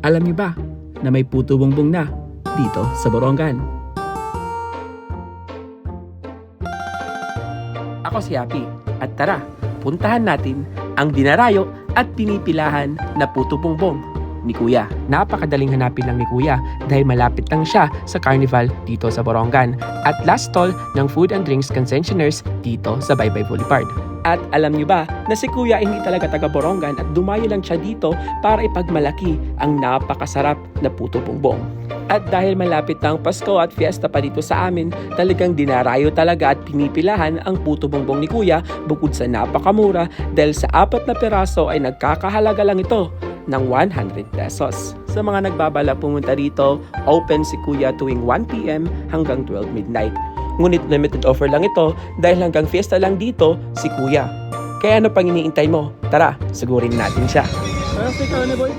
Alam niyo ba na may puto bongbong na dito sa Borongan? Ako si Happy at tara, puntahan natin ang dinarayo at pinipilahan na puto bongbong ni Kuya. Napakadaling hanapin lang ni Kuya dahil malapit lang siya sa carnival dito sa Borongan at last stall ng food and drinks concessionaires dito sa Baybay Boulevard. At alam niyo ba na si Kuya hindi talaga taga Borongan at dumayo lang siya dito para ipagmalaki ang napakasarap na puto bongbong. At dahil malapit na ang Pasko at fiesta pa dito sa amin, talagang dinarayo talaga at pinipilahan ang puto bongbong ni Kuya bukod sa napakamura dahil sa 4 na piraso ay nagkakahalaga lang ito ng 100 pesos. Sa mga nagbabala pumunta dito, open si Kuya tuwing 1 PM hanggang 12 midnight. Ngunit limited offer lang ito dahil hanggang fiesta lang dito si Kuya. Kaya ano pang iniintay mo? Tara, sigurin natin siya. Parang ikaw na boy.